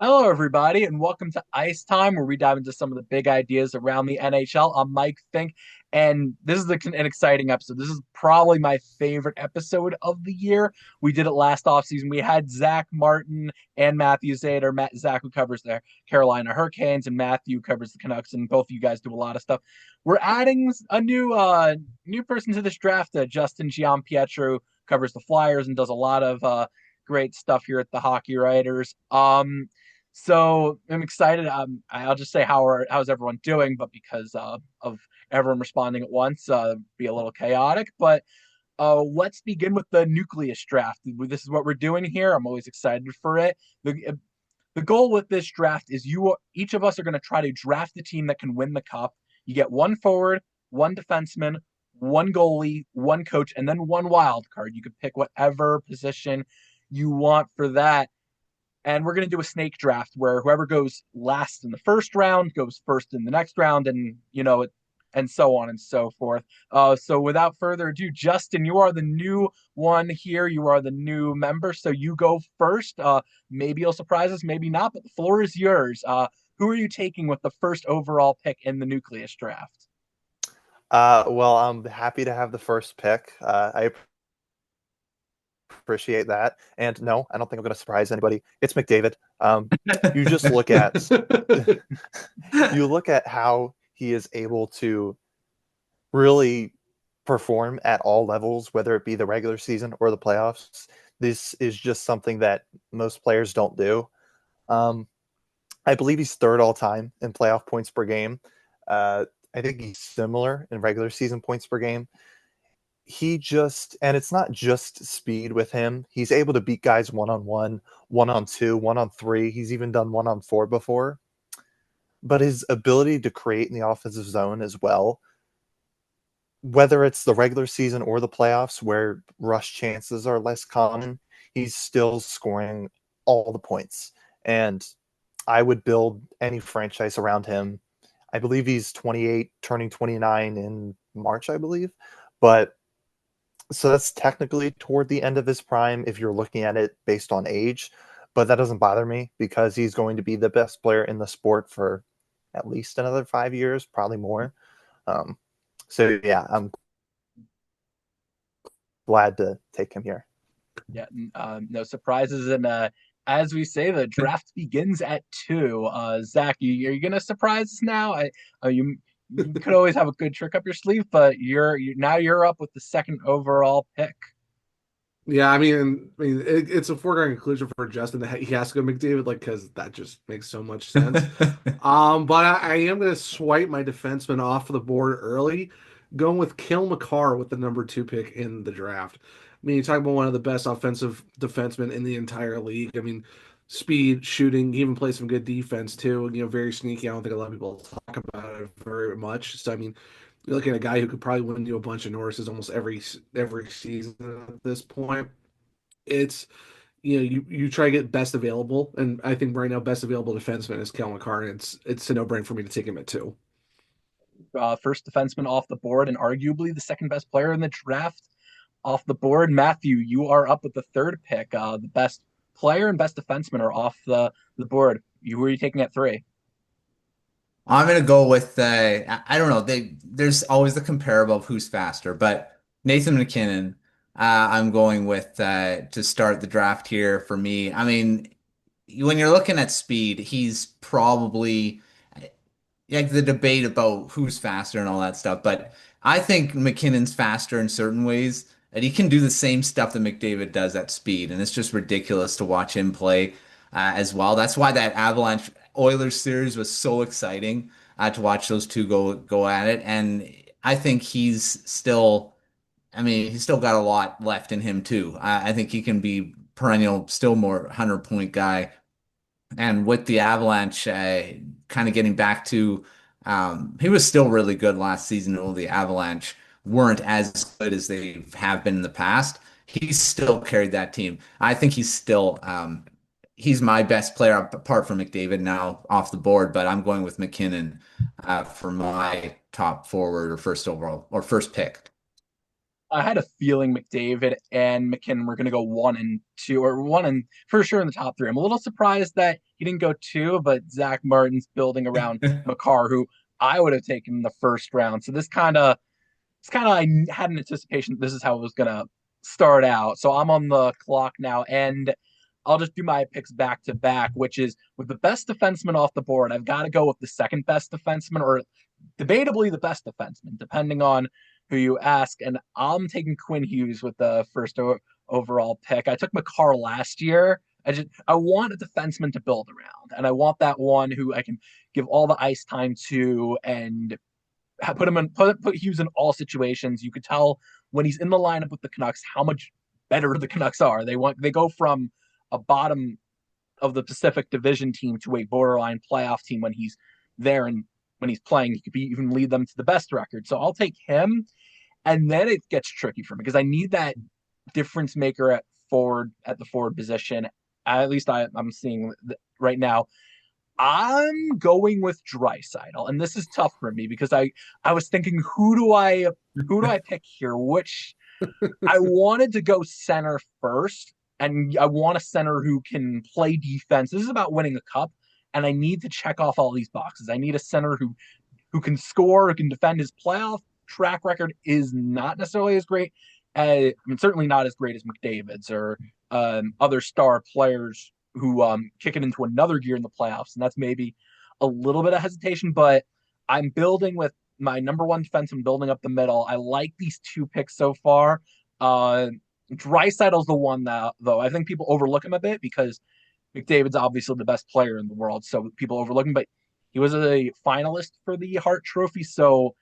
Hello, everybody, and welcome to Ice Time, where we dive into some of the big ideas around the NHL. I'm Mike Fink, and this is an exciting episode. This is probably my favorite episode of the year. We did it last offseason. We had Zach Martin and Matthew Zader. Zach, who covers the Carolina Hurricanes, and Matthew covers the Canucks, and both of you guys do a lot of stuff. We're adding a new person to this draft, Justin Giampietro, covers the Flyers and does a lot of great stuff here at the Hockey Writers. So I'm excited. I'll just say how's everyone doing, but because of everyone responding at once, be a little chaotic. But let's begin with the Nucleus Draft. This is what we're doing here. I'm always excited for it. The goal with this draft is each of us are going to try to draft the team that can win the cup. You get one forward, one defenseman, one goalie, one coach, and then one wild card. You could pick whatever position you want for that. And we're going to do a snake draft where whoever goes last in the first round goes first in the next round, and and so on and so forth. So without further ado, Justin, you are the new one here. You are the new member, so you go first. Maybe you'll surprise us, maybe not, but the floor is yours. Who are you taking with the first overall pick in the Nucleus Draft? Well, I'm happy to have the first pick. I appreciate that. And no, I don't think I'm going to surprise anybody. It's McDavid. You just look at you look at how he is able to really perform at all levels, whether it be the regular season or the playoffs. This is just something that most players don't do. I believe he's third all time in playoff points per game. I think he's similar in regular season points per game. And it's not just speed with him. He's able to beat guys one-on-one, one-on-two, one-on-three. He's even done one-on-four before. But his ability to create in the offensive zone as well, whether it's the regular season or the playoffs where rush chances are less common, he's still scoring all the points. And I would build any franchise around him. I believe he's 28, turning 29 in March, I believe. But so that's technically toward the end of his prime if you're looking at it based on age, but that doesn't bother me because he's going to be the best player in the sport for at least another 5 years, probably more. So yeah, I'm glad to take him here. Yeah, no surprises. And as we say, the draft begins at 2. Zach, are you gonna surprise us now? You could always have a good trick up your sleeve, but you're up with the second overall pick. Yeah, it's a foregone conclusion for Justin that he has to go McDavid, like, because that just makes so much sense. But I am going to swipe my defenseman off the board early, going with Cale Makar with the number 2 pick in the draft. You talk about one of the best offensive defensemen in the entire league. Speed, shooting, he even plays some good defense too. Very sneaky. I don't think a lot of people talk about it very much. So you're looking at a guy who could probably win you a bunch of Norrises almost every season at this point. It's you try to get best available, and I think right now best available defenseman is Cale Makar, and it's a no-brainer for me to take him at 2. First defenseman off the board, and arguably the second best player in the draft off the board. Matthew, you are up with the third pick. The best player and best defenseman are off the board. Who are you taking at 3? I'm gonna go with I don't know. There's always the comparable of who's faster, but Nathan McKinnon. I'm going with to start the draft here for me. When you're looking at speed, he's probably like the debate about who's faster and all that stuff. But I think McKinnon's faster in certain ways, and he can do the same stuff that McDavid does at speed, and it's just ridiculous to watch him play as well. That's why that Avalanche Oilers series was so exciting to watch those two go at it. And I think he's still got a lot left in him too. I think he can be perennial, still more 100-point guy. And with the Avalanche kind of getting back to, he was still really good last season, although the Avalanche weren't as good as they have been in the past. He still carried that team. I think he's my best player apart from McDavid now off the board, but I'm going with McKinnon for my top forward or first overall or first pick. I had a feeling McDavid and McKinnon were going to go 1 and 2, or 1 and for sure in the top three. I'm a little surprised that he didn't go 2, but Zach Martin's building around Makar, who I would have taken in the first round. So I had an anticipation that this is how it was going to start out. So I'm on the clock now, and I'll just do my picks back to back, which is with the best defenseman off the board. I've got to go with the second best defenseman, or debatably the best defenseman, depending on who you ask. And I'm taking Quinn Hughes with the first overall pick. I took Makar last year. I want a defenseman to build around, and I want that one who I can give all the ice time to and put Hughes in all situations. You could tell when he's in the lineup with the Canucks how much better the Canucks are. They go from a bottom of the Pacific Division team to a borderline playoff team when he's there, and when he's playing, he could even lead them to the best record. So I'll take him, and then it gets tricky for me because I need that difference maker at the forward position. At least I'm seeing right now. I'm going with Draisaitl, and this is tough for me because I was thinking who do I pick here? Which I wanted to go center first, and I want a center who can play defense. This is about winning a cup, and I need to check off all these boxes. I need a center who can score, who can defend. His playoff track record is not necessarily as great. Certainly not as great as McDavid's or other star players who kick it into another gear in the playoffs. And that's maybe a little bit of hesitation, but I'm building with my number one defense and building up the middle. I like these two picks so far. Draisaitl's the one though. I think people overlook him a bit because McDavid's obviously the best player in the world, so people overlook him, but he was a finalist for the Hart Trophy, so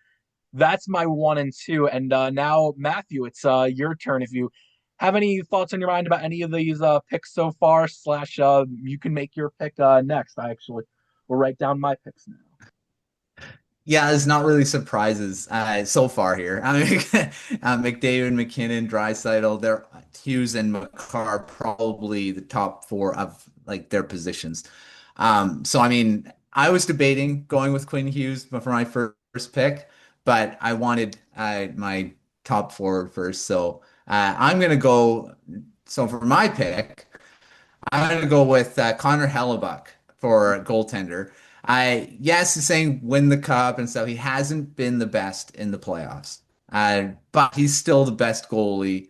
that's my 1 and 2. And now, Matthew, it's your turn. If you have any thoughts on your mind about any of these picks so far, / you can make your pick next. I actually will write down my picks now. Yeah, it's not really surprises so far here. I mean, McDavid, McKinnon, Draisaitl, they're Hughes and Makar probably the top four of like their positions. So I mean, I was debating going with Quinn Hughes for my first pick, but I wanted my top forward first. So I'm gonna go. So for my pick, I'm gonna go with Connor Hellebuck for goaltender. Yes, he's saying win the cup and stuff. He hasn't been the best in the playoffs, but he's still the best goalie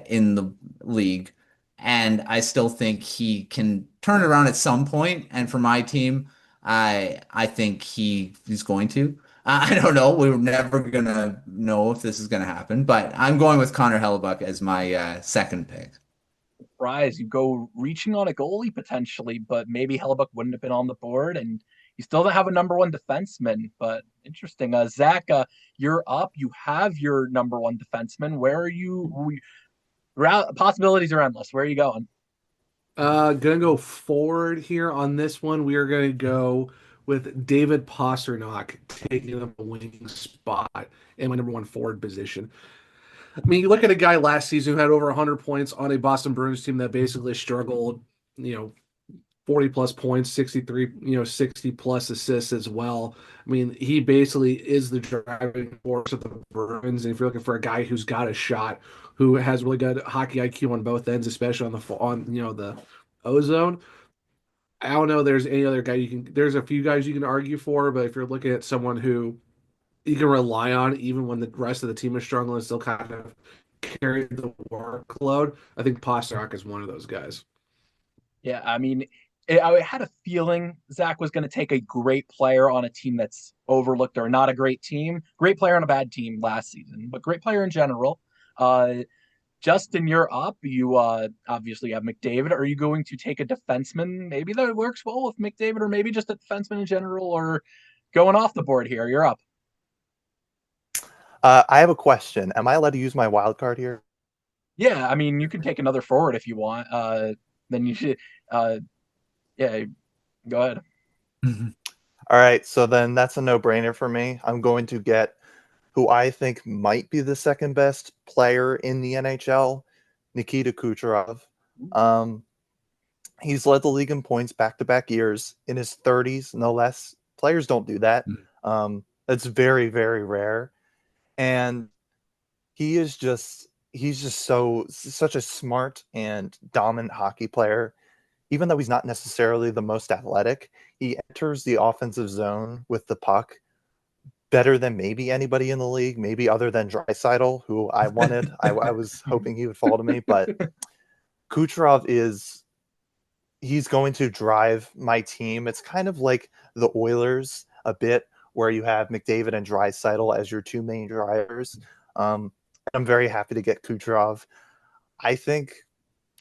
in the league, and I still think he can turn it around at some point. And for my team, I think he's going to. I don't know. We're never gonna know if this is gonna happen, but I'm going with Connor Hellebuck as my second pick. Surprise, you go reaching on a goalie potentially, but maybe Hellebuck wouldn't have been on the board, and you still don't have a number one defenseman. But interesting. Zach, you're up. You have your number one defenseman. Where are you? Possibilities are endless. Where are you going? Gonna go forward here on this one. We are gonna go with David Pastrnak taking up a wing spot in my number one forward position. I mean, you look at a guy last season who had over 100 points on a Boston Bruins team that basically struggled, 40 plus points, 63, 60 plus assists as well. I mean, he basically is the driving force of the Bruins. And if you're looking for a guy who's got a shot, who has really good hockey IQ on both ends, especially the ozone, I don't know there's any other guy there's a few guys you can argue for, but if you're looking at someone who you can rely on even when the rest of the team is struggling, still kind of carry the workload, I think Pastrnak is one of those guys. Yeah, I mean, I had a feeling Zach was going to take a great player on a team that's overlooked or not a great team. Great player on a bad team last season, but great player in general. Justin, you're up. You obviously have McDavid. Are you going to take a defenseman? Maybe that works well with McDavid, or maybe just a defenseman in general, or going off the board here? You're up. I have a question. Am I allowed to use my wild card here? Yeah, I mean, you can take another forward if you want. Then you should. Yeah, go ahead. All right, so then that's a no-brainer for me. I'm going to get who I think might be the second best player in the NHL, Nikita Kucherov. He's led the league in points back-to-back years in his 30s, no less. Players don't do that. That's very, very rare. And he's just such a smart and dominant hockey player. Even though he's not necessarily the most athletic, he enters the offensive zone with the puck better than maybe anybody in the league, maybe other than Draisaitl, who I wanted. I was hoping he would fall to me, but Kucherov he's going to drive my team. It's kind of like the Oilers a bit, where you have McDavid and Draisaitl as your two main drivers. I'm very happy to get Kucherov. I think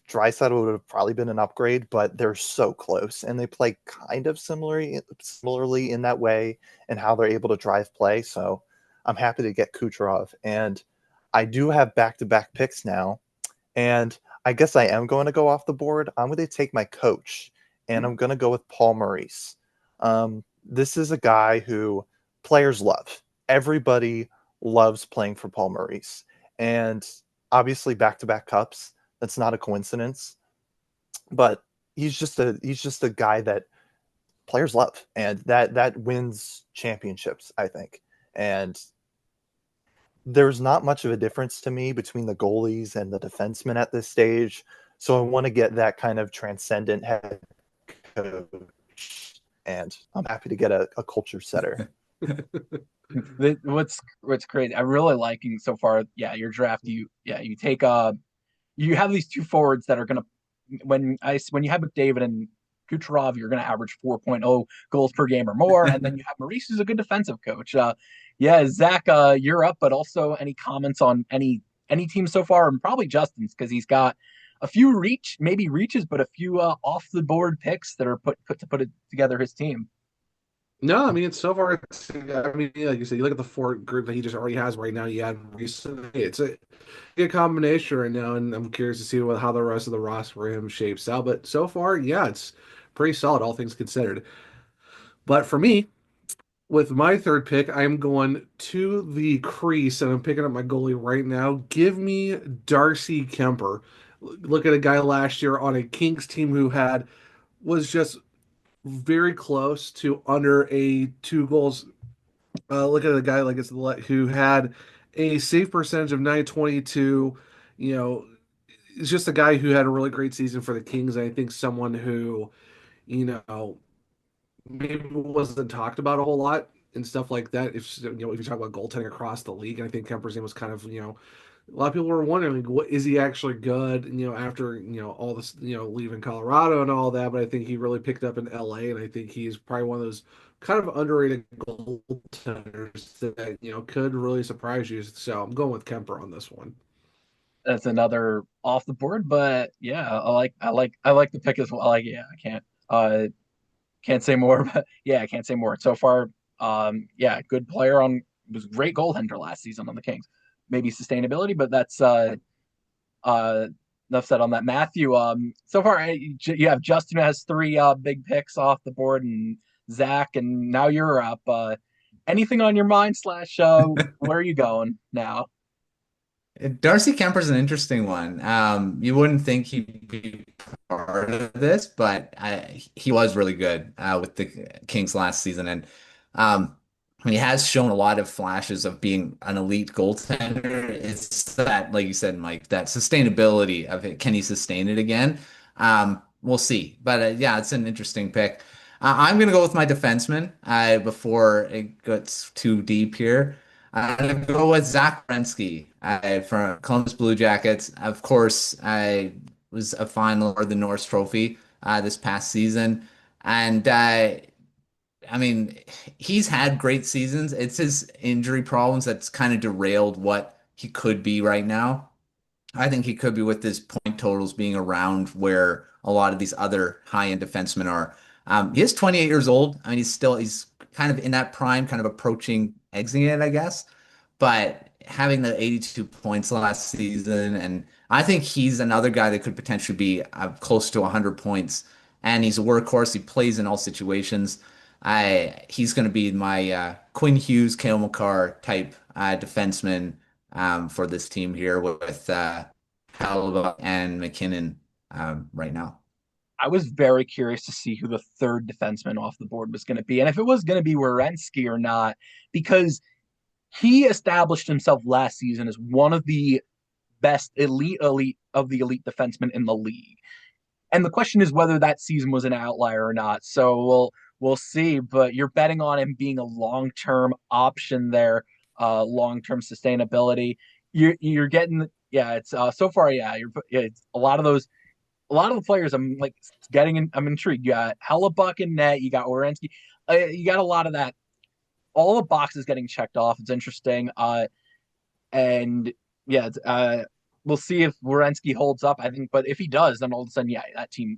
Draisaitl would have probably been an upgrade, but they're so close, and they play kind of similarly in that way and how they're able to drive play. So I'm happy to get Kucherov, and I do have back-to-back picks now, and I guess I am going to go off the board. I'm going to take my coach, and I'm going to go with Paul Maurice. This is a guy who players love. Everybody loves playing for Paul Maurice, and obviously back-to-back cups. That's not a coincidence, but he's just a guy that players love, and that wins championships, I think. And there's not much of a difference to me between the goalies and the defensemen at this stage. So I want to get that kind of transcendent head coach, and I'm happy to get a culture setter. What's crazy, I'm really liking so far. Yeah, your draft. You take you have these two forwards that are gonna when you have McDavid and Kucherov, you're gonna average 4.0 goals per game or more, and then you have Maurice, who's a good defensive coach. Yeah, Zach, you're up, but also any comments on any team so far, and probably Justin's because he's got a few reaches, but a few off the board picks that are put it together his team. No, I mean it's so far. I mean, like you said, you look at the four group that he just already has right now. You add recently, it's a good combination right now, and I'm curious to see how the rest of the roster for him shapes out. But so far, yeah, it's pretty solid, all things considered. But for me, with my third pick, I'm going to the crease, and I'm picking up my goalie right now. Give me Darcy Kemper. Look at a guy last year on a Kings team who was just very close to under a 2 goals. Look at a guy like who had a save percentage of 922. You know, it's just a guy who had a really great season for the Kings. And I think someone who, you know, maybe wasn't talked about a whole lot and stuff like that. If if you talk about goaltending across the league, and I think Kemper's name was kind of a lot of people were wondering, like, what is he actually good? After all this, leaving Colorado and all that. But I think he really picked up in LA, and I think he's probably one of those kind of underrated goaltenders that could really surprise you. So I'm going with Kemper on this one. That's another off the board, but yeah, I like the pick as well. Like, yeah, I can't say more, but yeah, I can't say more. So far, yeah, good player was a great goaltender last season on the Kings. Maybe sustainability, but that's enough said on that. Matthew, so far you have Justin, who has three big picks off the board, and Zach, and now you're up. Anything on your mind slash where are you going now? Darcy Kemper's an interesting one. You wouldn't think he'd be part of this, but he was really good with the Kings last season, and he has shown a lot of flashes of being an elite goaltender. It's that, like you said, Mike, that sustainability of it. Can he sustain it again? We'll see. But yeah, it's an interesting pick. I'm going to go with my defenseman before it gets too deep here. I'm going to go with Zach Werenski from Columbus Blue Jackets. Of course, I was a final of the Norris Trophy this past season. And I mean, he's had great seasons. It's his injury problems that's kind of derailed what he could be right now. I think he could be with his point totals being around where a lot of these other high-end defensemen are. He is 28 years old. I mean, he's kind of in that prime, kind of approaching exiting it, I guess. But having the 82 points last season, and I think he's another guy that could potentially be close to 100 points. And he's a workhorse. He plays in all situations. He's going to be my Quinn Hughes, Cale Makar type defenseman for this team here with Halibut and McKinnon right now. I was very curious to see who the third defenseman off the board was going to be, and if it was going to be Werenski or not, because he established himself last season as one of the best elite of the elite defensemen in the league. And the question is whether that season was an outlier or not. So we'll see. But you're betting on him being a long term option there, long term sustainability. You're getting it's so far it's a lot of the players I'm like I'm intrigued. You got Hellebuck in net, you got Werenski, you got a lot of that. All the boxes getting checked off. It's interesting. And yeah, we'll see if Werenski holds up. I think, but if he does, then all of a sudden,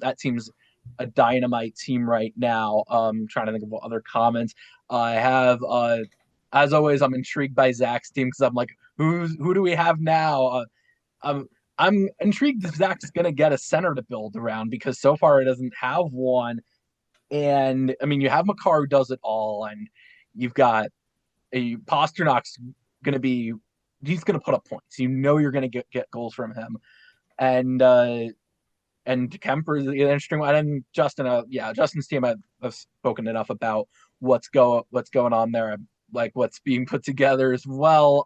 that team's a dynamite team right now. Trying to think of what other comments I have. As always, I'm intrigued by Zach's team because I'm like, who do we have now? I'm intrigued if Zach's gonna get a center to build around because so far it doesn't have one. And I mean, you have Makar who does it all, and you've got a Pasternak's gonna be he's going to put up points. You know you're going to get goals from him, and Kemper is an interesting one. And Justin, Justin's team I've spoken enough about what's going on there, like what's being put together as well.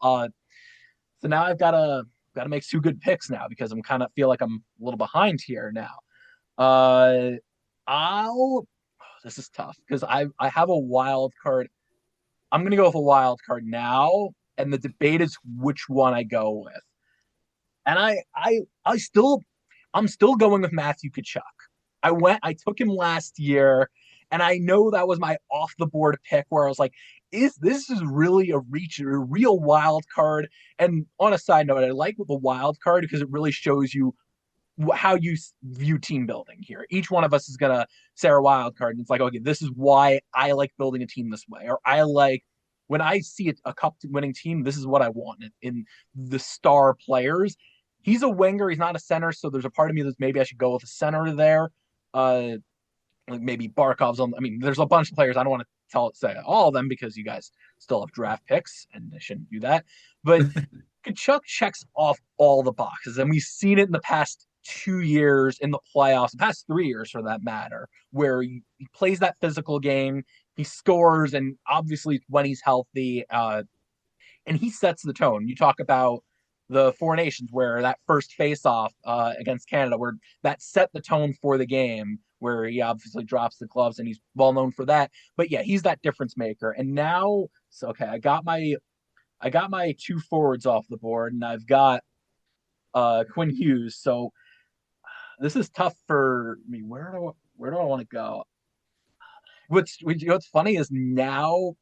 So now I've got to make two good picks now because I'm kind of feel like I'm a little behind here now. This is tough because I have a wild card. I'm going to go with a wild card now. And the debate is which one I go with. And I'm still going with Matthew Tkachuk. I took him last year, and I know that was my off the board pick where I was like, this is really a real wild card. And on a side note, I like the wild card because it really shows you how you view team building here. Each one of us is gonna say our wild card, and it's like, okay, this is why I like building a team this way, or I like when I see a cup winning team, this is what I want in the star players. He's a winger. He's not a center. So there's a part of me that maybe I should go with a center there. Like maybe Barkov's on. I mean, there's a bunch of players. I don't want to say all of them because you guys still have draft picks and I shouldn't do that. But Tkachuk checks off all the boxes. And we've seen it in the past 2 years in the playoffs, the past 3 years for that matter, where he plays that physical game. He scores, and obviously when he's healthy, and he sets the tone. You talk about the Four Nations, where that first face-off against Canada, where that set the tone for the game, where he obviously drops the gloves, and he's well known for that. But yeah, he's that difference maker. And now, okay, I got my two forwards off the board, and I've got Quinn Hughes. So this is tough for me. Where do I want to go? What's funny is now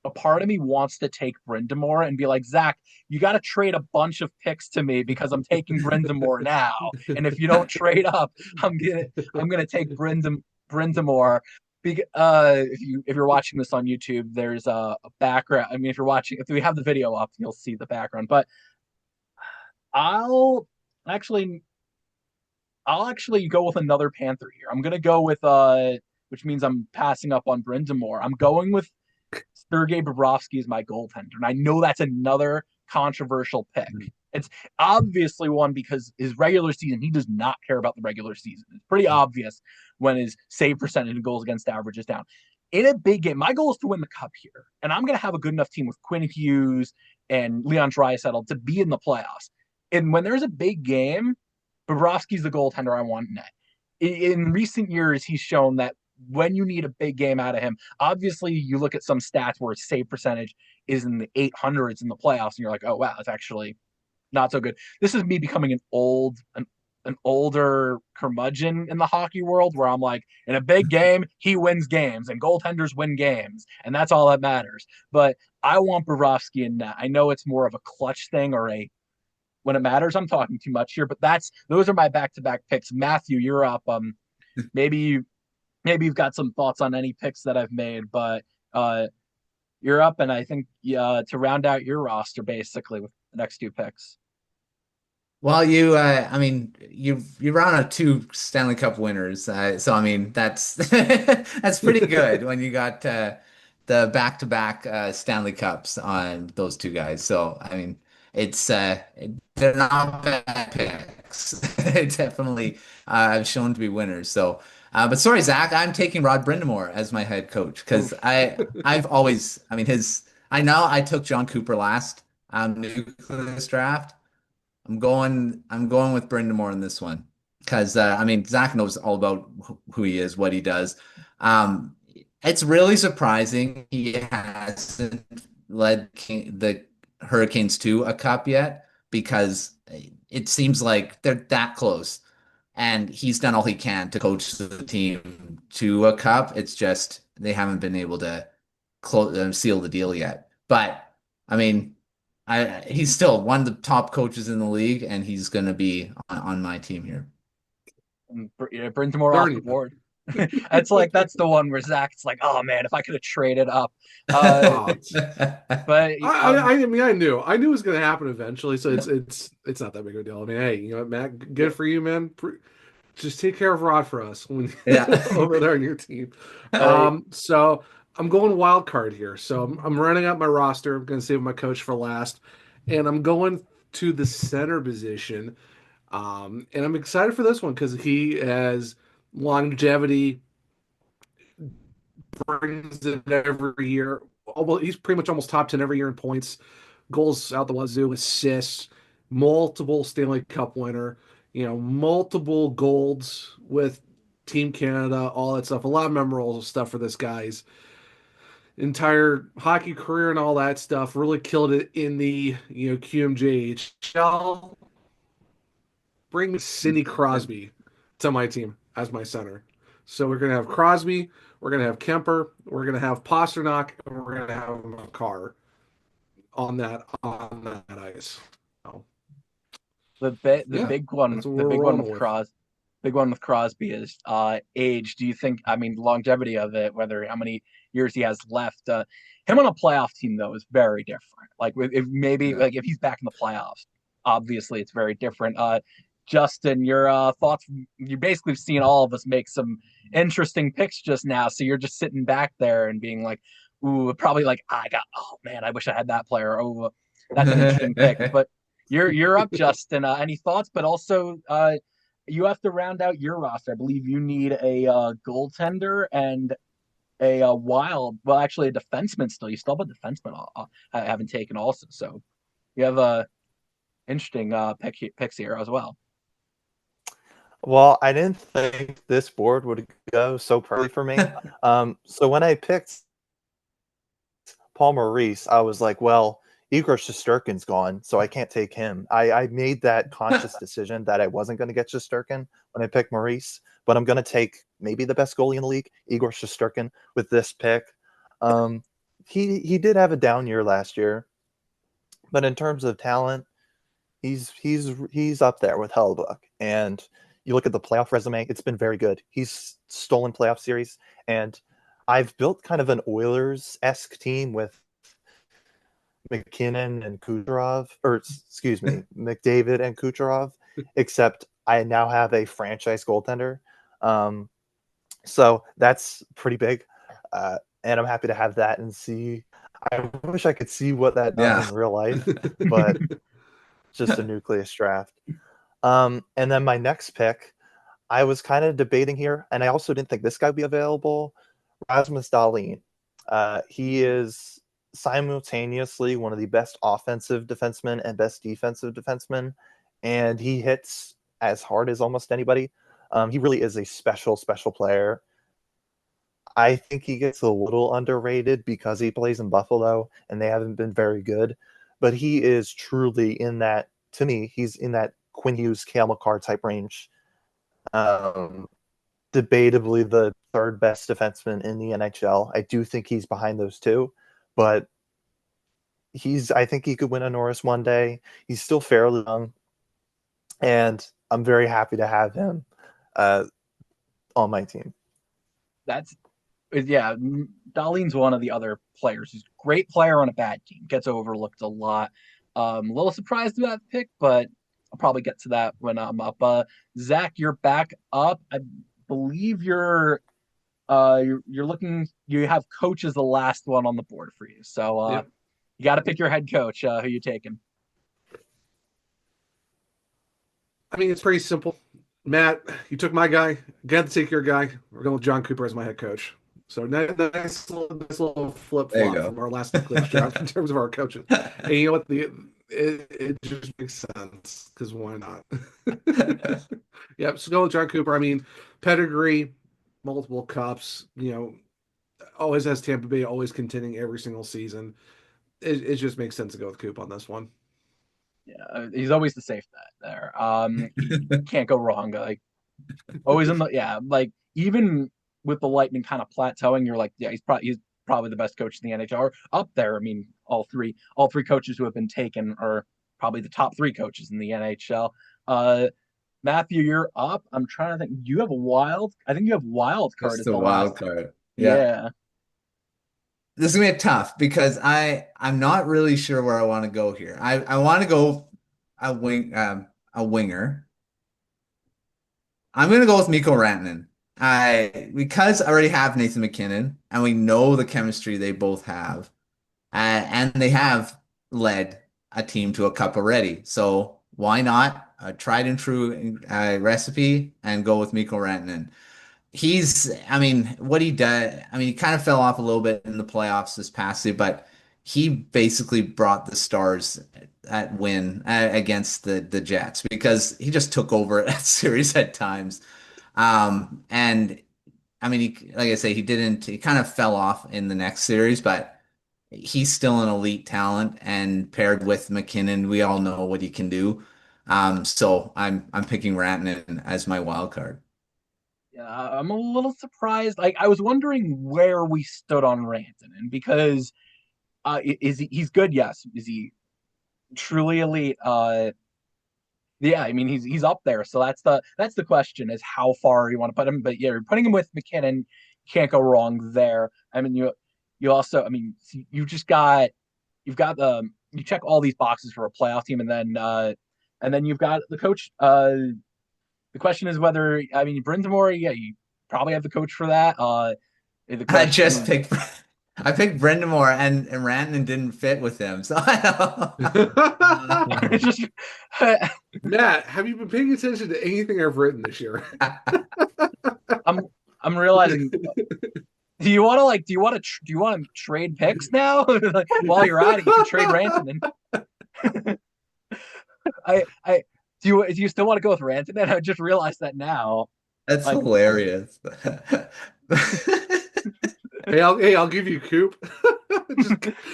a part of me wants to take Brind'Amour and be like, Zach, you got to trade a bunch of picks to me because I'm taking Brind'Amour now, and if you don't trade up, I'm gonna take Brind'Amour. If you're watching this on YouTube, there's a background. I mean, if we have the video up, you'll see the background. But I'll actually go with another Panther here. I'm gonna go with which means I'm passing up on Brind'Amour. I'm going with Sergei Bobrovsky as my goaltender. And I know that's another controversial pick. It's obviously one because his regular season, he does not care about the regular season. It's pretty obvious when his save percentage and goals against average is down. In a big game, my goal is to win the cup here. And I'm going to have a good enough team with Quinn Hughes and Leon Draisaitl to be in the playoffs. And when there's a big game, Bobrovsky's the goaltender I want net. In recent years, he's shown that when you need a big game out of him, obviously you look at some stats where his save percentage is in the 800s in the playoffs, and you're like, oh wow, it's actually not so good. This is me becoming an older curmudgeon in the hockey world, where I'm like, in a big game, he wins games, and goaltenders win games, and that's all that matters. But I want Bobrovsky in net. I know it's more of a clutch thing or a when it matters. I'm talking too much here, but those are my back-to-back picks. Matthew, you're up. Maybe you've got some thoughts on any picks that I've made, but you're up, and I think to round out your roster basically with the next two picks. Well, I mean, you round out two Stanley Cup winners, so I mean that's that's pretty good when you got the back-to-back Stanley Cups on those two guys. So I mean, they're not bad picks. They definitely have shown to be winners. So. But sorry, Zach, I'm taking Rod Brind'Amour as my head coach because I've always, I mean, I know I took John Cooper last on Nucleus Draft. I'm going with Brindamore in this one because I mean Zach knows all about who he is, what he does. It's really surprising he hasn't led the Hurricanes to a cup yet because it seems like they're that close, and he's done all he can to coach the team to a cup. It's just they haven't been able to seal the deal yet. But I mean. He's still one of the top coaches in the league, and he's going to be on my team here. It brings more off Darn the you. board. That's the one where Zach's like, oh man, if I could have traded up. Oh, But I mean, I knew it was going to happen eventually, so it's not that big of a deal. I mean, hey, you know what, Matt, good for you, man. Just take care of Rod for us when Yeah. over there on your team. uh, So I'm going wild card here. So I'm running up my roster. I'm going to save my coach for last, and I'm going to the center position. And I'm excited for this one because he has longevity, brings it every year. Well, he's pretty much almost top 10 every year in points, goals out the wazoo, assists, multiple Stanley Cup winner, multiple golds with Team Canada, all that stuff. A lot of memorable stuff for this guy's entire hockey career and all that stuff. Really killed it in the QMJHL. Bring Sidney Crosby to my team as my center. So we're gonna have Crosby, we're gonna have Kemper, we're gonna have Pasternak, and we're gonna have Makar on that ice. So, the yeah, big one, that's what we're rolling with. big one with Crosby is age. Do you think? I mean, longevity of it, whether how many years he has left. Him on a playoff team though is very different. Like if maybe Yeah. like if he's back in the playoffs, obviously it's very different. Justin, your thoughts? You basically have seen all of us make some interesting picks just now, so you're just sitting back there and being like, "Ooh, probably like oh man, I wish I had that player." Oh, that's an interesting pick. But you're up, Justin. Any thoughts? But also, you have to round out your roster. I believe you need a goaltender and a wild. Well, actually, a defenseman still. You still have a defenseman. I haven't taken also. So you have a interesting picks here as well. Well, I didn't think this board would go so perfectly for me. So when I picked Paul Maurice, I was like, well, Igor Shesterkin's gone, so I can't take him. I made that conscious decision that I wasn't going to get Shesterkin when I picked Maurice, but I'm going to take maybe the best goalie in the league, Igor Shesterkin, with this pick. He did have a down year last year, but in terms of talent, he's up there with Hellebuyck. And you look at the playoff resume, it's been very good. He's stolen playoff series, and I've built kind of an Oilers-esque team with McKinnon and Kucherov, or excuse me, McDavid and Kucherov, except I now have a franchise goaltender. So that's pretty big. And I'm happy to have that and see. I wish I could see what that does Yeah. in real life, but just a Nucleus Draft. And then my next pick, I was kind of debating here, and I also didn't think this guy would be available. Rasmus Dahlin. He is simultaneously one of the best offensive defensemen and best defensive defensemen, and he hits as hard as almost anybody. He really is a special player. I think he gets a little underrated because he plays in Buffalo and they haven't been very good, but he is truly in that, to me, he's in that Quinn Hughes, Cale Makar type range. Debatably the third best defenseman in the NHL. I do think he's behind those two, but I think he could win a Norris one day. He's still fairly young, and I'm very happy to have him on my team. Yeah, Dahlin's one of the other players. He's a great player on a bad team. Gets overlooked a lot. A little surprised about that pick, but I'll probably get to that when I'm up. Zach, you're back up. I believe you're looking. You have coach as the last one on the board for you. So Yep. you got to pick your head coach. Who you taking? I mean, it's pretty simple. Matt, you took my guy. Got to take your guy. We're going with John Cooper as my head coach. So nice little flip There you flop go. from our last Nucleus Draft in terms of our coaches. And you know what? It just makes sense because why not? Yep. So go with John Cooper. I mean, pedigree, multiple cups. Always has Tampa Bay always contending every single season. It just makes sense to go with Coop on this one. Yeah, he's always the safe bet there. You can't go wrong. Like always like even with the Lightning kind of plateauing, you're like, yeah, he's probably the best coach in the NHL or up there. I mean, all three coaches who have been taken are probably the top three coaches in the NHL. Matthew, you're up. I'm trying to think. You have a wild. I think you have wild card Just as a the wild last. card. Yeah. Yeah. This is gonna be tough because I'm not really sure where I want to go here. I want to go a winger. I'm gonna go with Mikko Rantanen. Because I already have Nathan MacKinnon and we know the chemistry they both have, and they have led a team to a cup already. So why not a tried and true recipe and go with Mikko Rantanen? I mean, what he did, I mean, he kind of fell off a little bit in the playoffs this past year, but he basically brought the Stars at win against the Jets because he just took over that series at times. And I mean, like I say, he kind of fell off in the next series, but he's still an elite talent and paired with McKinnon, we all know what he can do. So I'm picking Rantanen as my wild card. Yeah, I'm a little surprised. Like I was wondering where we stood on Rantanen because he's good, yes. Is he truly elite? Yeah, I mean he's up there. So that's the question is how far you want to put him. But yeah, you're putting him with McKinnon, can't go wrong there. I mean you also I mean you've got you check all these boxes for a playoff team and then you've got the coach. The question is whether I mean Brindamore, yeah, you probably have the coach for that. The I just question picked I picked Brendan Moore and Rantanen didn't fit with him. So it's just Matt, have you been paying attention to anything I've written this year? I'm I'm realizing. Do you want to trade picks now? Like, while you're at it, you can trade Rantanen. I do you still want to go with Rantanen? I just realized that now. That's Like hilarious. Hey, I'll give you Coop.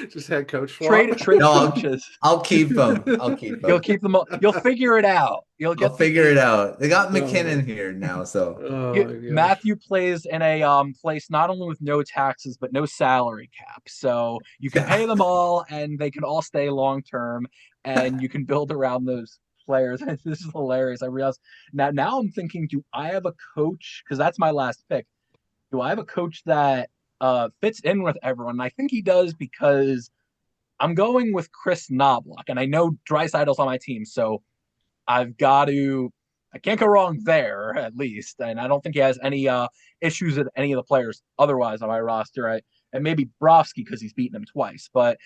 just head coach swap. trade No, coaches. I'll keep them. I'll keep You'll them. keep them all. You'll figure it out. You'll I'll get figure it out. They got Oh. McKinnon here now, so Oh my gosh. Matthew plays in a place not only with no taxes but no salary cap, so you can pay them all, and they can all stay long term, and you can build around those players. This is hilarious. I realize now I'm thinking, do I have a coach? Because that's my last pick. Do I have a coach that fits in with everyone? And I think he does because I'm going with Chris Knobloch, and I know Draisaitl's on my team, so I've got to. I can't go wrong there, at least. And I don't think he has any issues with any of the players otherwise on my roster. And maybe Brovsky because he's beaten him twice. But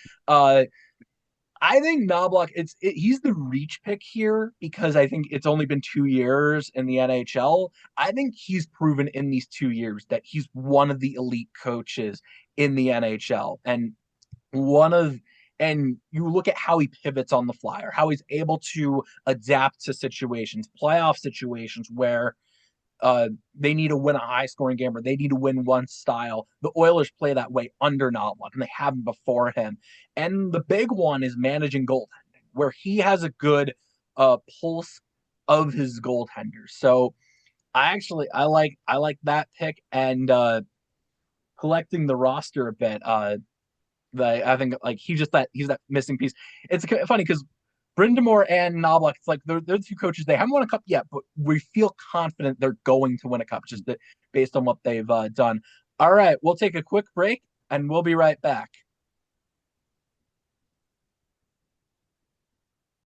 I think Knobloch, he's the reach pick here because I think it's only been 2 years in the NHL. I think he's proven in these 2 years that he's one of the elite coaches in the NHL. And you look at how he pivots on the fly or how he's able to adapt to situations, playoff situations where they need to win a high scoring game or they need to win one style. The Oilers play that way under Knobloch, and they haven't before him. And the big one is managing goaltending, where he has a good pulse of his goaltenders. So I like that pick and collecting the roster a bit. I think like he's that missing piece. It's funny because Brindamore and Knobloch, it's like they're the two coaches. They haven't won a cup yet, but we feel confident they're going to win a cup based on what they've done. All right, we'll take a quick break and we'll be right back.